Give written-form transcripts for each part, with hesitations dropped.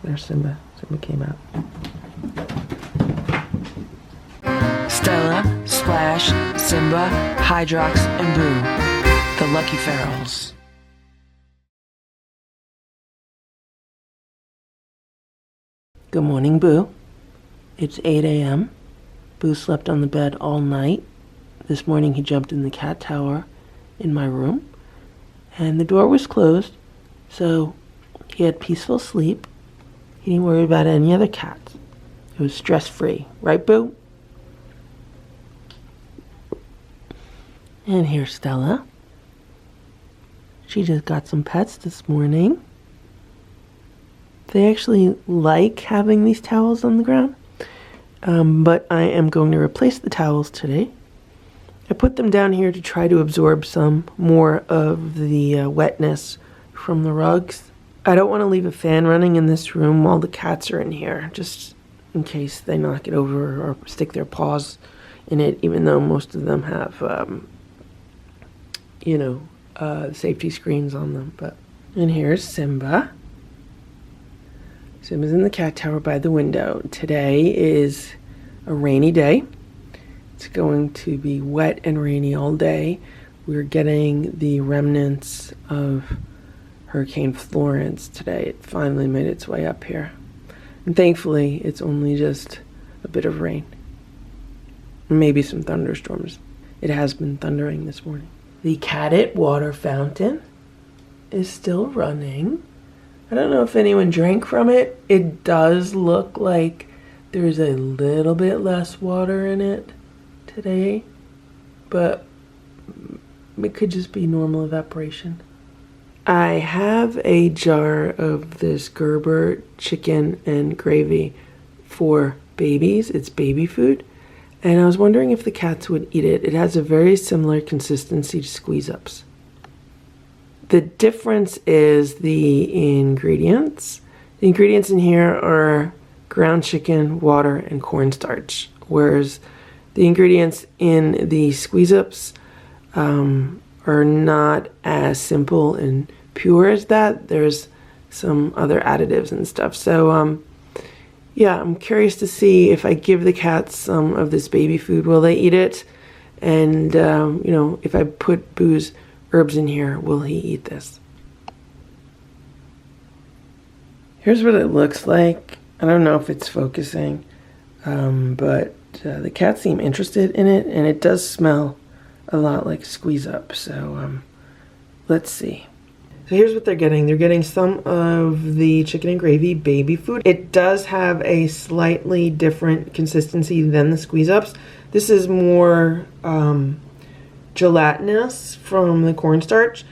There's Simba. Simba came out. Stella, Splash, Simba, Hydrox, and Boo, the Lucky Ferals. Good morning, Boo. It's 8 a.m. Boo slept on the bed all night. This morning he jumped in the cat tower in my room, and the door was closed, so he had peaceful sleep. He didn't worry about any other cats. It was stress-free. Right, Boo? And here's Stella. She just got some pets this morning. They actually like having these towels on the ground, but I am going to replace the towels today. I put them down here to try to absorb some more of the wetness from the rugs. I don't want to leave a fan running in this room while the cats are in here, just in case they knock it over or stick their paws in it, even though most of them have, safety screens on them. And here's Simba. Simba's in the cat tower by the window. Today is a rainy day. It's going to be wet and rainy all day. We're getting the remnants of Hurricane Florence today. It finally made its way up here. And thankfully, it's only just a bit of rain. Maybe some thunderstorms. It has been thundering this morning. The Catit water fountain is still running. I don't know if anyone drank from it. It does look like there's a little bit less water in it today, but it could just be normal evaporation. I have a jar of this Gerber chicken and gravy for babies. It's baby food, and I was wondering if the cats would eat it. It has a very similar consistency to squeeze-ups. The difference is the ingredients. The ingredients in here are ground chicken, water, and cornstarch, whereas the ingredients in the squeeze-ups are not as simple and pure as that. There's some other additives and stuff. So, yeah, I'm curious to see if I give the cats some of this baby food, will they eat it? And, if I put Boo's herbs in here, will he eat this? Here's what it looks like. I don't know if it's focusing, but the cats seem interested in it, and it does smell a lot like Squeeze Up. So let's see. So here's what they're getting. They're getting some of the chicken and gravy baby food. It does have a slightly different consistency than the Squeeze Ups. This is more gelatinous from the cornstarch.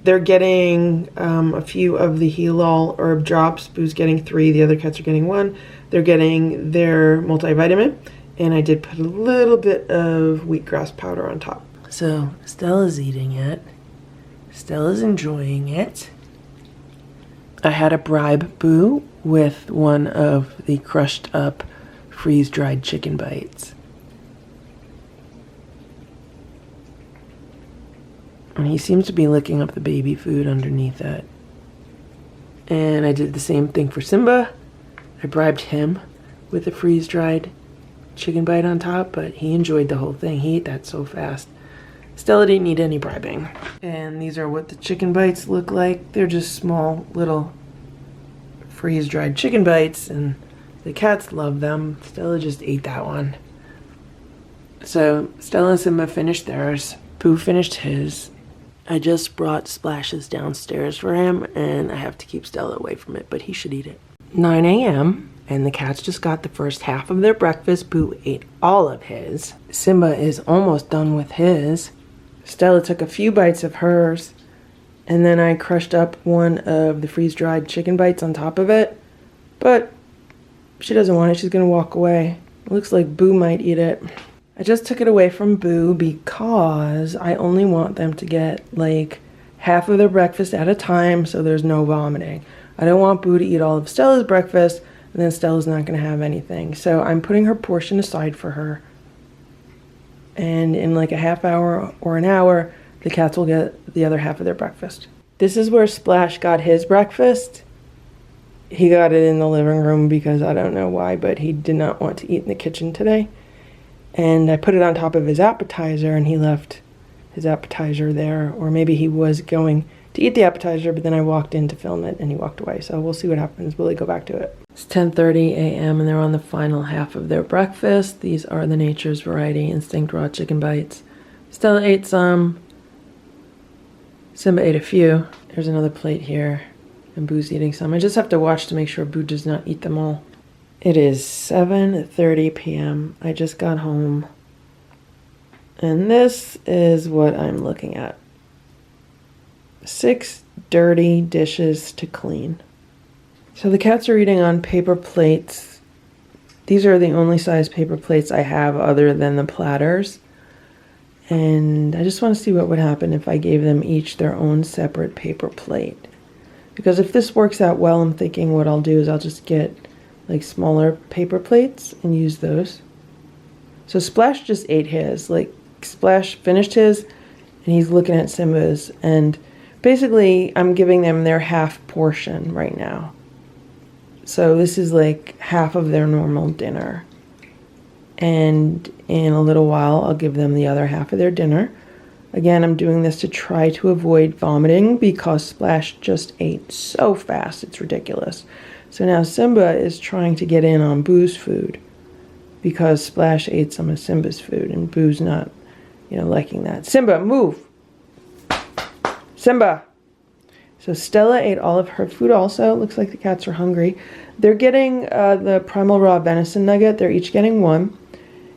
They're getting a few of the Heal-All herb drops. Boo's getting 3, the other cats are getting 1. They're getting their multivitamin, and I did put a little bit of wheatgrass powder on top. So Stella's eating it. Stella's enjoying it. I had to bribe Boo with one of the crushed up freeze-dried chicken bites. And he seems to be licking up the baby food underneath it. And I did the same thing for Simba. I bribed him with a freeze-dried chicken bite on top, but he enjoyed the whole thing. He ate that so fast. Stella didn't need any bribing. And these are what the chicken bites look like. They're just small little freeze-dried chicken bites, and the cats love them. Stella just ate that one. So Stella and Simba finished theirs. Boo finished his. I just brought Splashes downstairs for him, and I have to keep Stella away from it, but he should eat it. 9 a.m., and the cats just got the first half of their breakfast. Boo ate all of his. Simba is almost done with his. Stella took a few bites of hers, and then I crushed up one of the freeze-dried chicken bites on top of it, but she doesn't want it. She's gonna walk away. It looks like Boo might eat it. I just took it away from Boo because I only want them to get like half of their breakfast at a time, so there's no vomiting. I don't want Boo to eat all of Stella's breakfast, and then Stella's not gonna have anything. So I'm putting her portion aside for her. And in like a half hour or an hour, the cats will get the other half of their breakfast. This is where Splash got his breakfast. He got it in the living room because I don't know why, but he did not want to eat in the kitchen today. And I put it on top of his appetizer, and he left his appetizer there. Or maybe he was going to eat the appetizer, but then I walked in to film it, and he walked away. So we'll see what happens. Will he go back to it? It's 10:30 a.m., and they're on the final half of their breakfast. These are the Nature's Variety Instinct Raw Chicken Bites. Stella ate some. Simba ate a few. There's another plate here, and Boo's eating some. I just have to watch to make sure Boo does not eat them all. It is 7:30 p.m. I just got home, and this is what I'm looking at. 6 dirty dishes to clean. So the cats are eating on paper plates. These are the only size paper plates I have other than the platters. And I just want to see what would happen if I gave them each their own separate paper plate. Because if this works out well, I'm thinking what I'll do is I'll just get like smaller paper plates and use those. So Splash just ate his. Like Splash finished his and he's looking at Simba's. And basically I'm giving them their half portion right now. So this is like half of their normal dinner. And in a little while, I'll give them the other half of their dinner. Again, I'm doing this to try to avoid vomiting because Splash just ate so fast, it's ridiculous. So now Simba is trying to get in on Boo's food because Splash ate some of Simba's food and Boo's not, liking that. Simba, move! Simba! So Stella ate all of her food also. It looks like the cats are hungry. They're getting the Primal Raw Venison Nugget. They're each getting one.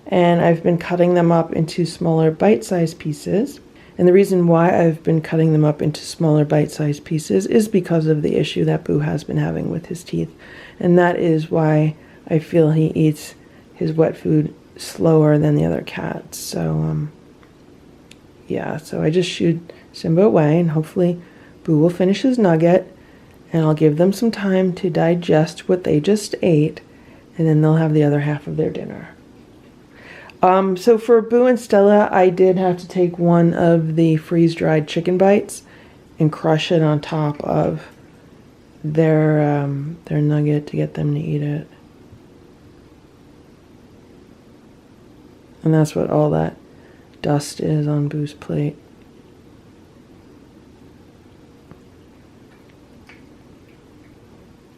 And I've been cutting them up into smaller bite-sized pieces. And the reason why I've been cutting them up into smaller bite-sized pieces is because of the issue that Boo has been having with his teeth. And that is why I feel he eats his wet food slower than the other cats. So, so I just shooed Simba away, and hopefully Boo will finish his nugget, and I'll give them some time to digest what they just ate, and then they'll have the other half of their dinner. So for Boo and Stella, I did have to take one of the freeze-dried chicken bites and crush it on top of their nugget to get them to eat it. And that's what all that dust is on Boo's plate.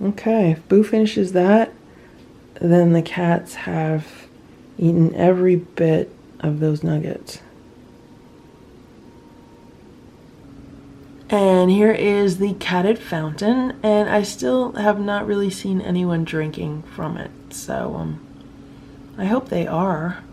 Okay, if Boo finishes that, then the cats have eaten every bit of those nuggets. And here is the Catit Fountain, and I still have not really seen anyone drinking from it, so I hope they are.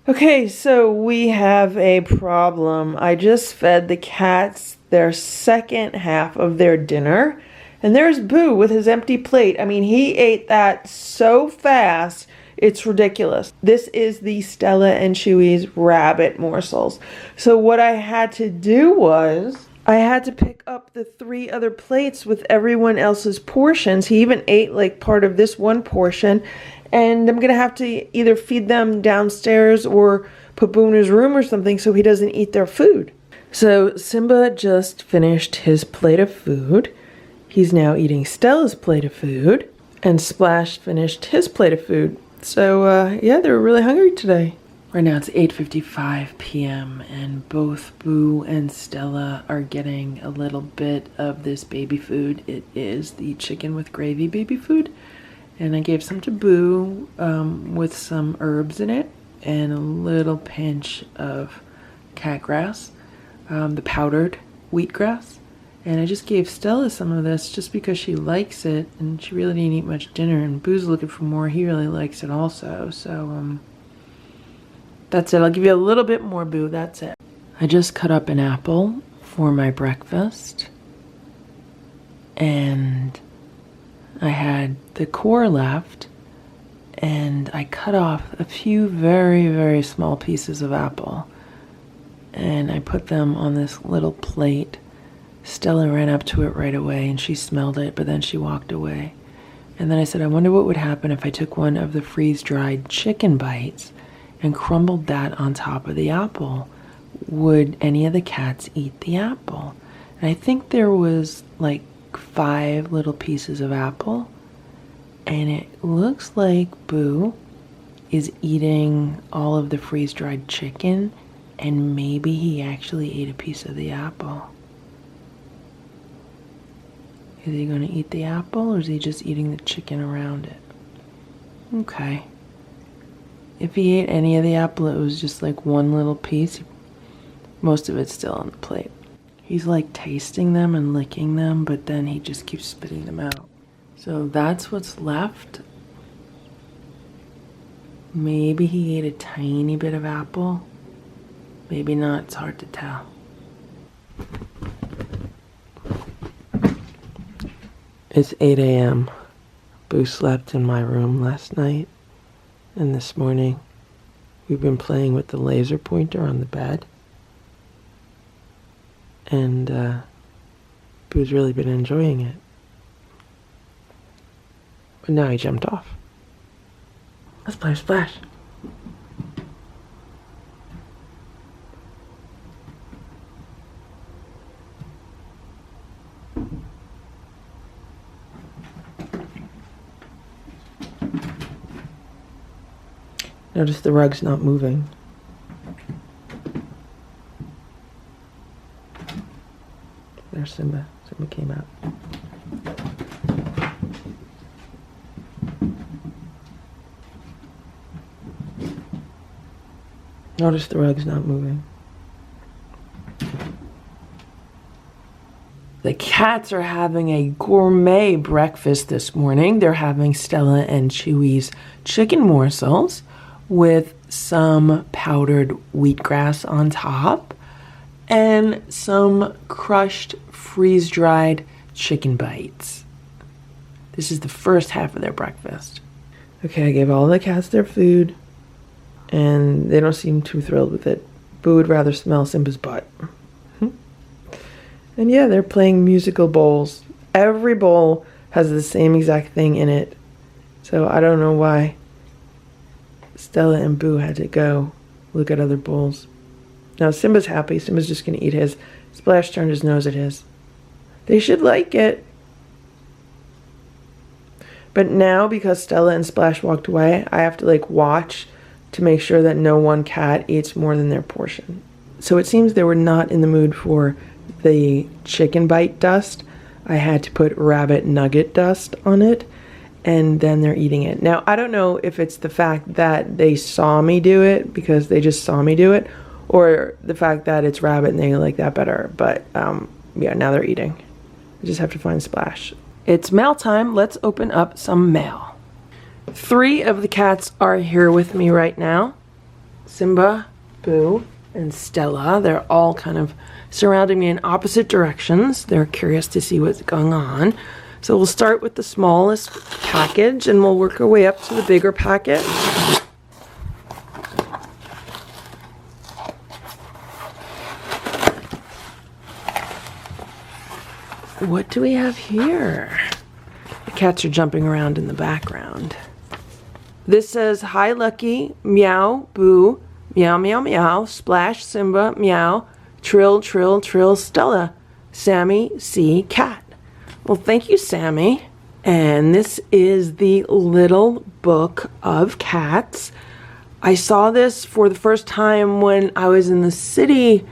Okay, so we have a problem. I just fed the cats their second half of their dinner, and there's Boo with his empty plate. I mean, he ate that so fast, it's ridiculous. This is the Stella and Chewy's rabbit morsels. So what I had to do was I had to pick up the 3 other plates with everyone else's portions. He even ate like part of this one portion, and I'm going to have to either feed them downstairs or put Boo in his room or something so he doesn't eat their food. So Simba just finished his plate of food. He's now eating Stella's plate of food, and Splash finished his plate of food. So, they were really hungry today. Right now it's 8:55 p.m. and both Boo and Stella are getting a little bit of this baby food. It is the chicken with gravy baby food. And I gave some to Boo with some herbs in it and a little pinch of cat grass, the powdered wheatgrass. And I just gave Stella some of this just because she likes it, and she really didn't eat much dinner, and Boo's looking for more. He really likes it also, so that's it. I'll give you a little bit more, Boo. That's it. I just cut up an apple for my breakfast, and I had the core left, and I cut off a few very, very small pieces of apple, and I put them on this little plate. Stella ran up to it right away and she smelled it, but then she walked away. And then I said, I wonder what would happen if I took one of the freeze-dried chicken bites and crumbled that on top of the apple. Would any of the cats eat the apple? And I think there was like 5 little pieces of apple, and it looks like Boo is eating all of the freeze-dried chicken, and maybe he actually ate a piece of the apple. Is he going to eat the apple, or is he just eating the chicken around it? Okay. If he ate any of the apple, it was just like one little piece. Most of it's still on the plate. He's like tasting them and licking them, but then he just keeps spitting them out. So that's what's left. Maybe he ate a tiny bit of apple. Maybe not, it's hard to tell. It's 8 a.m. Boo slept in my room last night, and this morning we've been playing with the laser pointer on the bed. And Boo's really been enjoying it. But now he jumped off. Let's play Splash. Notice the rug's not moving. There's Simba. Simba came out. Notice the rug's not moving. The cats are having a gourmet breakfast this morning. They're having Stella and Chewy's chicken morsels with some powdered wheatgrass on top and some crushed freeze-dried chicken bites. This is the first half of their breakfast. Okay, I gave all the cats their food, and they don't seem too thrilled with it. Boo would rather smell Simba's butt. And yeah, they're playing musical bowls. Every bowl has the same exact thing in it. So I don't know why Stella and Boo had to go look at other bowls. Now Simba's happy. Simba's just going to eat his. Splash turned his nose at his. They should like it. But now, because Stella and Splash walked away, I have to like watch to make sure that no one cat eats more than their portion. So it seems they were not in the mood for the chicken bite dust. I had to put rabbit nugget dust on it, and then they're eating it. Now, I don't know if it's the fact that they saw me do it, because they just saw me do it, or the fact that it's rabbit and they like that better. But yeah, now they're eating. I just have to find Splash. It's mail time. Let's open up some mail. 3 of the cats are here with me right now. Simba, Boo, and Stella. They're all kind of surrounding me in opposite directions. They're curious to see what's going on. So we'll start with the smallest package and we'll work our way up to the bigger packet. What do we have here? The cats are jumping around in the background. This says, "Hi Lucky, meow, Boo, meow, meow, meow, Splash, Simba, meow, trill, trill, trill, Stella, Sammy, C, cat." Well, thank you, Sammy. And this is the Little Book of Cats. I saw this for the first time when I was in the city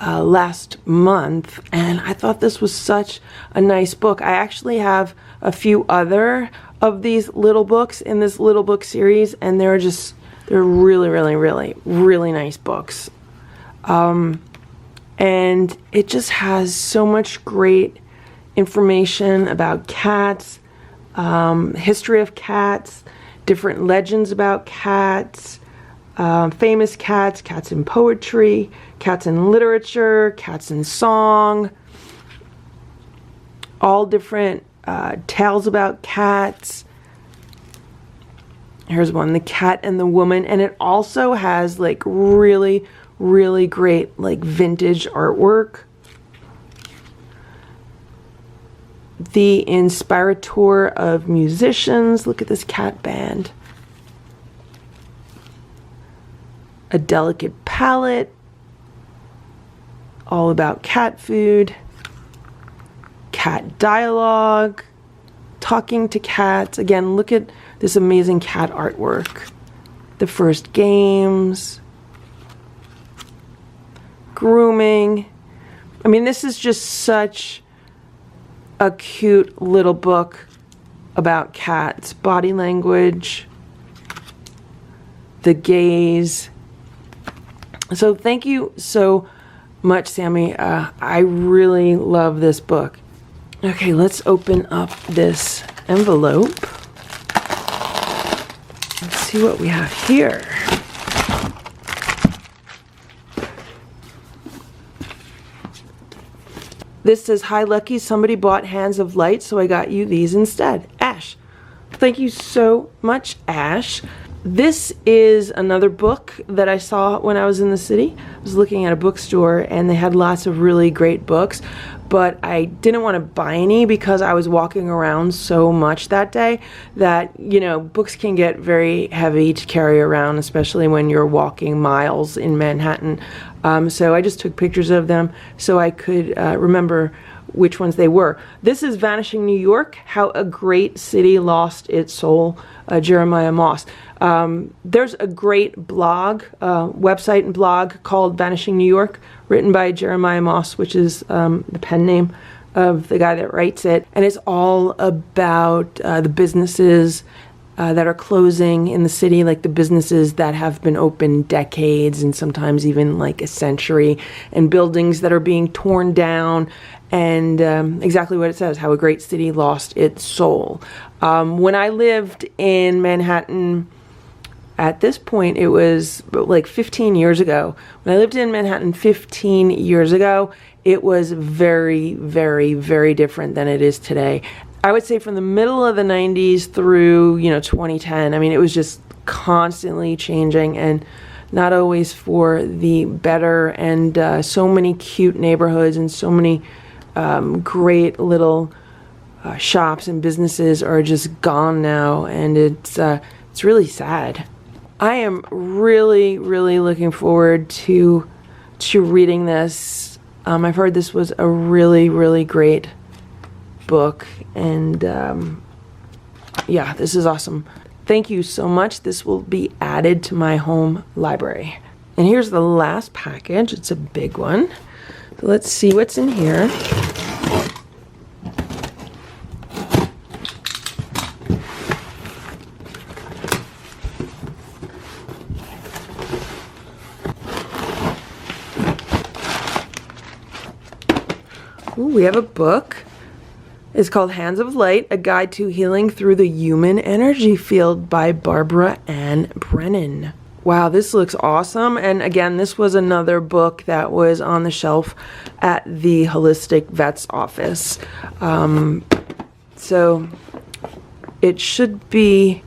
last month, and I thought this was such a nice book. I actually have a few other of these little books in this little book series, and they're really, really, really, really nice books. And it just has so much great information about cats, history of cats, different legends about cats, famous cats, cats in poetry, cats in literature, cats in song, all different tales about cats. Here's one, The Cat and the Woman, and it also has like really, really great like vintage artwork. The Inspirator of Musicians. Look at this cat band. A Delicate Palate. All about cat food. cat dialogue, talking to cats. Again, look at this amazing cat artwork. The first games, grooming. I mean, this is just such a cute little book about cats. Body language, the gaze. So thank you so much, Sammy. I really love this book. Okay, let's open up this envelope. Let's see what we have here. This says, "Hi Lucky, somebody bought Hands of Light, so I got you these instead." Ash. Thank you so much, Ash. This is another book that I saw when I was in the city. I was looking at a bookstore and they had lots of really great books, but I didn't want to buy any because I was walking around so much that day that, you know, books can get very heavy to carry around, especially when you're walking miles in Manhattan. So I just took pictures of them so I could remember which ones they were. This is Vanishing New York, How a Great City Lost Its Soul, Jeremiah Moss. There's a great blog, website and blog called Vanishing New York, written by Jeremiah Moss, which is the pen name of the guy that writes it. And it's all about the businesses that are closing in the city, like the businesses that have been open decades and sometimes even like a century, and buildings that are being torn down, and exactly what it says, how a great city lost its soul. When I lived in Manhattan, at this point it was like 15 years ago. When I lived in Manhattan 15 years ago, it was very, very, very different than it is today. I would say from the middle of the 90s through, 2010, I mean, it was just constantly changing and not always for the better, and so many cute neighborhoods and so many great little shops and businesses are just gone now, and it's really sad. I am really, really looking forward to reading this. I've heard this was a really, really great book, and yeah, this is awesome. Thank you so much. This will be added to my home library. And here's the last package. It's a big one. So let's see what's in here. Ooh, we have a book. It's called Hands of Light, A Guide to Healing Through the Human Energy Field by Barbara Ann Brennan. Wow, this looks awesome. And again, this was another book that was on the shelf at the Holistic Vet's office. So it should be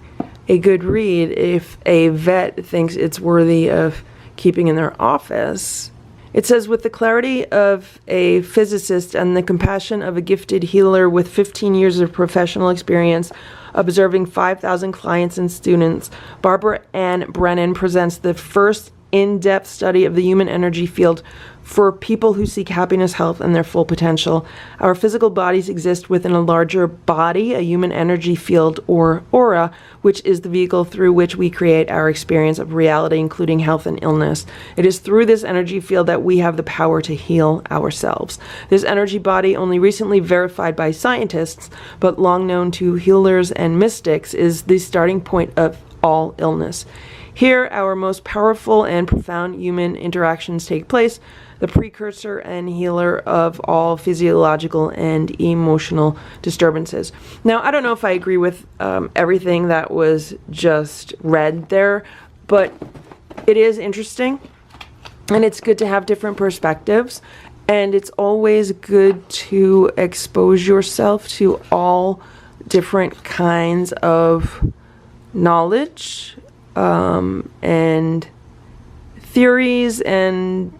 a good read if a vet thinks it's worthy of keeping in their office. It says, with the clarity of a physicist and the compassion of a gifted healer with 15 years of professional experience observing 5,000 clients and students, Barbara Ann Brennan presents the first in-depth study of the human energy field for people who seek happiness, health, and their full potential. Our physical bodies exist within a larger body, a human energy field, or aura, which is the vehicle through which we create our experience of reality, including health and illness. It is through this energy field that we have the power to heal ourselves. This energy body, only recently verified by scientists, but long known to healers and mystics, is the starting point of all illness. Here, our most powerful and profound human interactions take place, the precursor and healer of all physiological and emotional disturbances. Now, I don't know if I agree with everything that was just read there, but it is interesting, and it's good to have different perspectives, and it's always good to expose yourself to all different kinds of knowledge and theories, and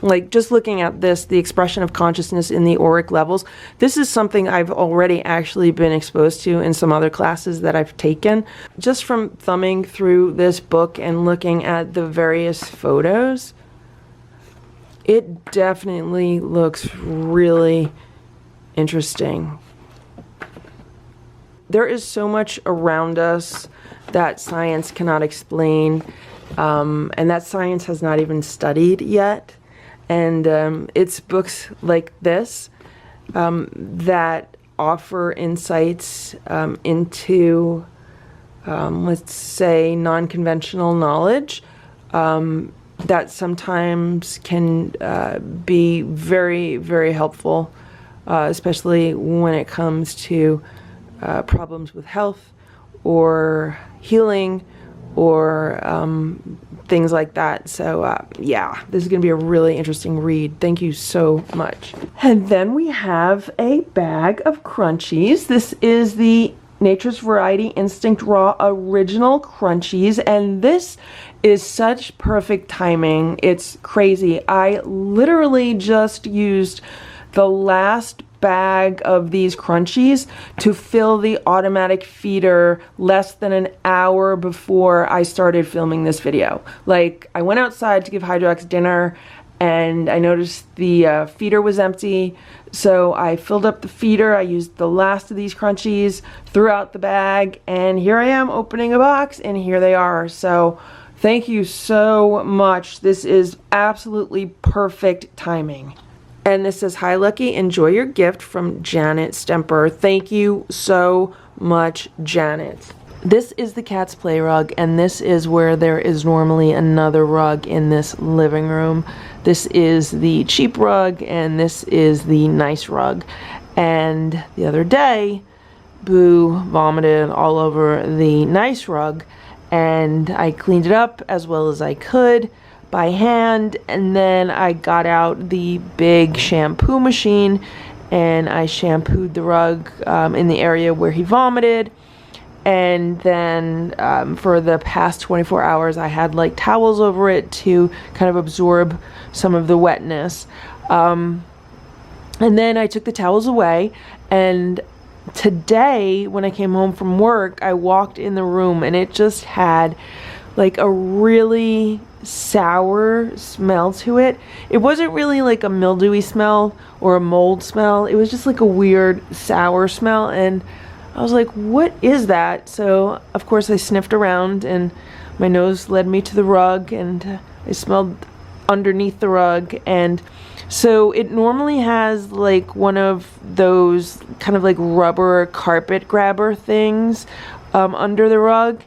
like just looking at this, the expression of consciousness in the auric levels. This is something I've already actually been exposed to in some other classes that I've taken. Just from thumbing through this book and looking at the various photos, it definitely looks really, interesting. There is so much around us that science cannot explain, and that science has not even studied yet. And it's books like this that offer insights into, let's say, non-conventional knowledge that sometimes can be very, very helpful, especially when it comes to problems with health or healing or things like that. So yeah, this is going to be a really interesting read. Thank you so much. And then we have a bag of crunchies. This is the Nature's Variety Instinct Raw Original Crunchies, and this is such perfect timing. It's crazy. I literally just used the last bag of these crunchies to fill the automatic feeder less than an hour before I started filming this video. Like, I went outside to give Hydrox dinner and I noticed the feeder was empty, so I filled up the feeder. I used the last of these crunchies, threw out the bag, and here I am opening a box, and here they are. So thank you so much. This is absolutely perfect timing. And this says, "Hi Lucky, enjoy your gift from Janet Stemper." Thank you so much, Janet. This is the cat's play rug, and this is where there is normally another rug in this living room. This is the cheap rug, and this is the nice rug. And the other day, Boo vomited all over the nice rug, and I cleaned it up as well as I could by hand, and then I got out the big shampoo machine and I shampooed the rug in the area where he vomited. And then for the past 24 hours I had like towels over it to kind of absorb some of the wetness. And then I took the towels away, and today when I came home from work I walked in the room and it just had like a really sour smell to it. It wasn't really like a mildewy smell or a mold smell. It was just like a weird sour smell, and I was like, what is that? So of course I sniffed around and my nose led me to the rug, and I smelled underneath the rug. And so it normally has like one of those kind of like rubber carpet grabber things under the rug,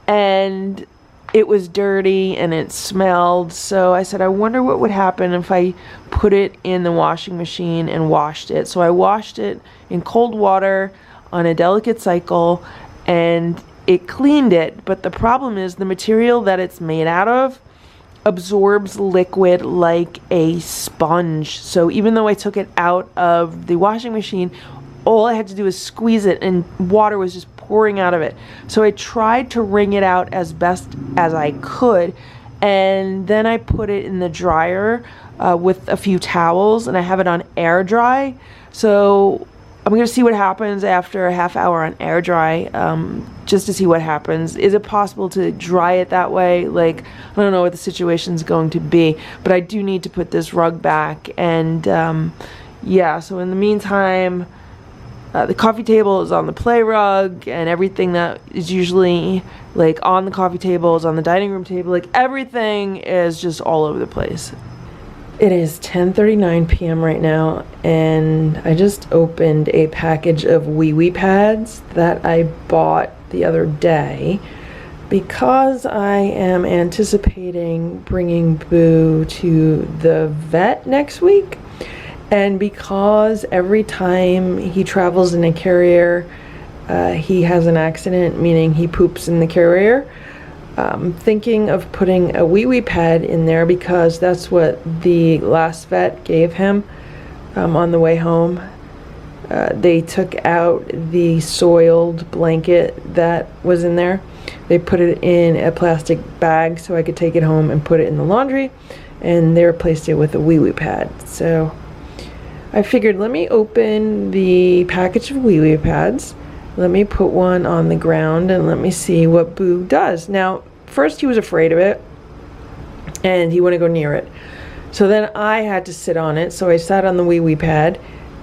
and it was dirty and it smelled. So I said, I wonder what would happen if I put it in the washing machine and washed it. So I washed it in cold water on a delicate cycle, and it cleaned it. But the problem is the material that it's made out of absorbs liquid like a sponge. So even though I took it out of the washing machine, all I had to do was squeeze it and water was just pouring out of it. So I tried to wring it out as best as I could, and then I put it in the dryer with a few towels, and I have it on air dry. So I'm going to see what happens after a half hour on air dry, just to see what happens. Is it possible to dry it that way? Like, I don't know what the situation's going to be, but I do need to put this rug back. And yeah, so in the meantime, the coffee table is on the play rug, and everything that is usually like on the coffee table is on the dining room table. Like, everything is just all over the place. It is 10:39 p.m. right now, and I just opened a package of wee wee pads that I bought the other day because I am anticipating bringing Boo to the vet next week. And because every time he travels in a carrier, he has an accident, meaning he poops in the carrier. I'm thinking of putting a wee wee pad in there because that's what the last vet gave him on the way home. They took out the soiled blanket that was in there. They put it in a plastic bag so I could take it home and put it in the laundry, and they replaced it with a wee wee pad. So I figured, let me open the package of wee wee pads, let me put one on the ground, and let me see what Boo does. Now, first he was afraid of it, and he wouldn't go near it. So then I had to sit on it, so I sat on the wee wee pad,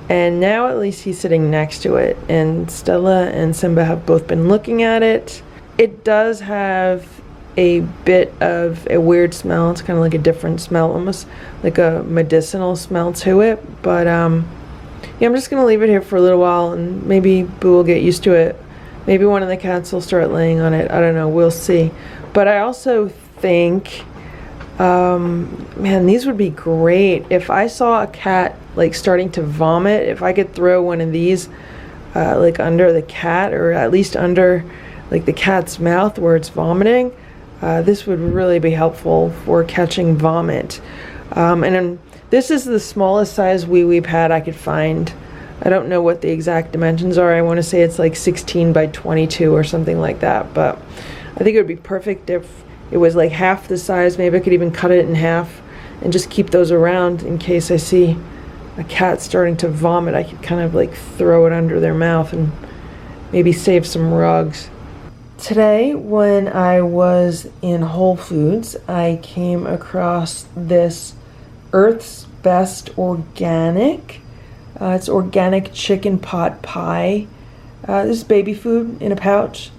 And now at least he's sitting next to it, and Stella and Simba have both been looking at it. It does have a bit of a weird smell. It's kind of like a different smell, almost like a medicinal smell to it. But yeah, I'm just gonna leave it here for a little while, and maybe Boo will get used to it. Maybe one of the cats will start laying on it. I don't know, we'll see. But I also think, man, these would be great. If I saw a cat like starting to vomit, if I could throw one of these like under the cat, or at least under like the cat's mouth where it's vomiting, this would really be helpful for catching vomit. And then this is the smallest size wee pad I could find. I don't know what the exact dimensions are. I want to say it's like 16 by 22 or something like that, but I think it would be perfect if it was like half the size. Maybe I could even cut it in half and just keep those around in case I see a cat starting to vomit. I could kind of like throw it under their mouth and maybe save some rugs. Today, when I was in Whole Foods, I came across this Earth's Best Organic. It's organic chicken pot pie. This is baby food in a pouch.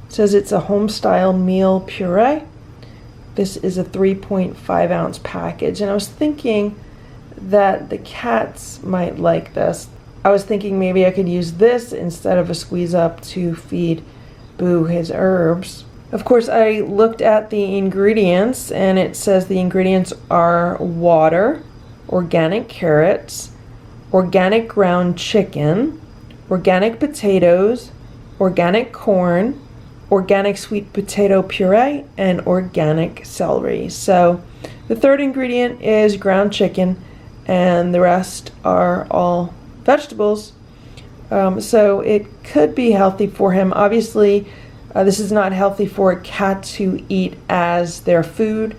It says it's a home-style meal puree. This is a 3.5 ounce package, and I was thinking that the cats might like this. I was thinking maybe I could use this instead of a squeeze up to feed Boo his herbs. Of course, I looked at the ingredients, and it says the ingredients are water, organic carrots, organic ground chicken, organic potatoes, organic corn, organic sweet potato puree, and organic celery. So the third ingredient is ground chicken, and the rest are all vegetables. So it could be healthy for him. Obviously, this is not healthy for a cat to eat as their food,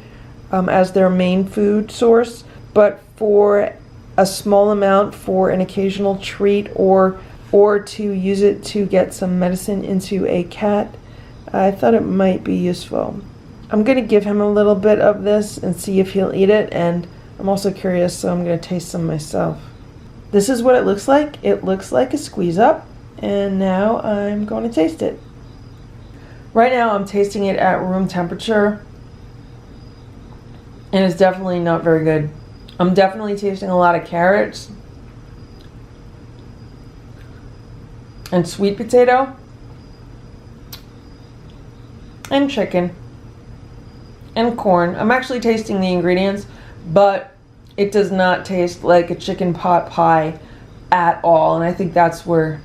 as their main food source, but for a small amount for an occasional treat, or to use it to get some medicine into a cat, I thought it might be useful. I'm going to give him a little bit of this and see if he'll eat it, and I'm also curious, so I'm going to taste some myself. This is what it looks like. It looks like a squeeze up, and now I'm going to taste it. Right now I'm tasting it at room temperature, and it's definitely not very good. I'm definitely tasting a lot of carrots and sweet potato and chicken and corn. I'm actually tasting the ingredients, but it does not taste like a chicken pot pie at all, and I think that's where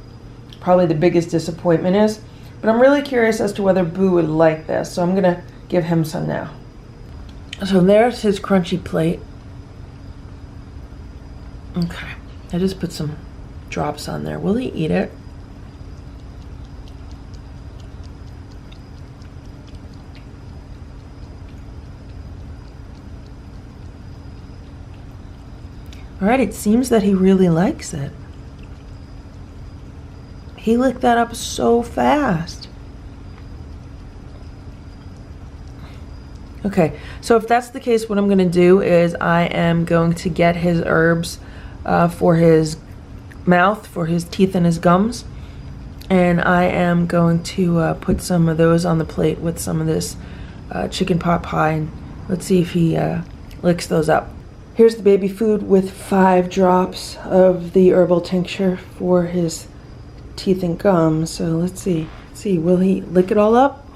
probably the biggest disappointment is. But I'm really curious as to whether Boo would like this, so I'm gonna give him some now. So there's his crunchy plate. Okay, I just put some drops on there. Will he eat it? All right, it seems that he really likes it. He licked that up so fast. Okay, so if that's the case, what I'm gonna do is I am going to get his herbs for his mouth, for his teeth and his gums, and I am going to put some of those on the plate with some of this chicken pot pie, and let's see if he licks those up. Here's the baby food with 5 drops of the herbal tincture for his teeth and gums. So let's see. Will he lick it all up?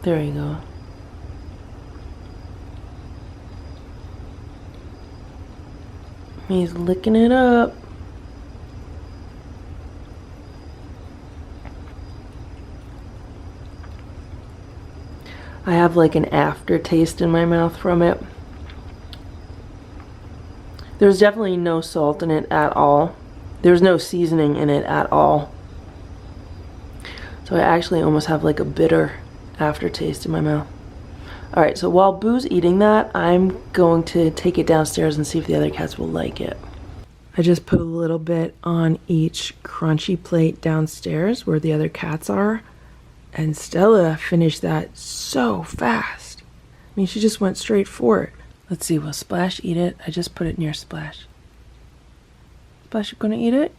There you go. He's licking it up. I have like an aftertaste in my mouth from it. There's definitely no salt in it at all. There's no seasoning in it at all. So I actually almost have like a bitter aftertaste in my mouth. Alright, so while Boo's eating that, I'm going to take it downstairs and see if the other cats will like it. I just put a little bit on each crunchy plate downstairs where the other cats are. And Stella finished that so fast. I mean, she just went straight for it. Let's see, will Splash eat it? I just put it near Splash. Splash, you gonna eat it?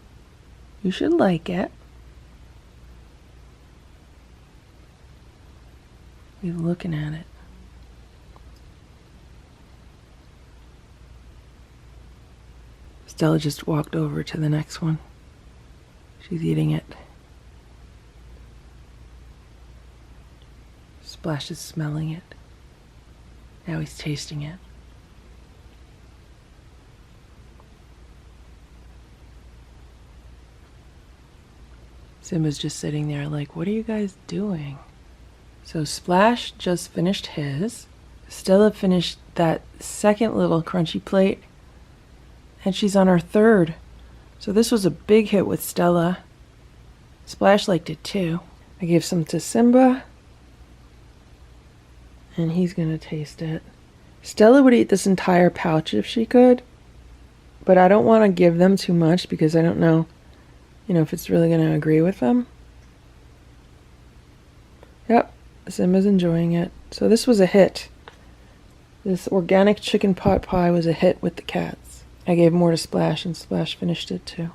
You should like it. He's looking at it. Stella just walked over to the next one. She's eating it. Splash is smelling it. Now he's tasting it. Simba's just sitting there like, what are you guys doing? So Splash just finished his. Stella finished that second little crunchy plate. And she's on her third. So this was a big hit with Stella. Splash liked it too. I gave some to Simba. And he's gonna taste it. Stella would eat this entire pouch if she could. But I don't want to give them too much because I don't know, if it's really gonna agree with them. Yep, Simba's enjoying it. So this was a hit. This organic chicken pot pie was a hit with the cats. I gave more to Splash, and Splash finished it too.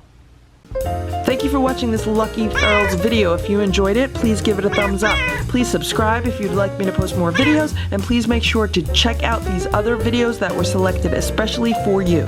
Thank you for watching this Lucky Ferals video. If you enjoyed it, please give it a thumbs up. Please subscribe if you'd like me to post more videos, and please make sure to check out these other videos that were selected especially for you.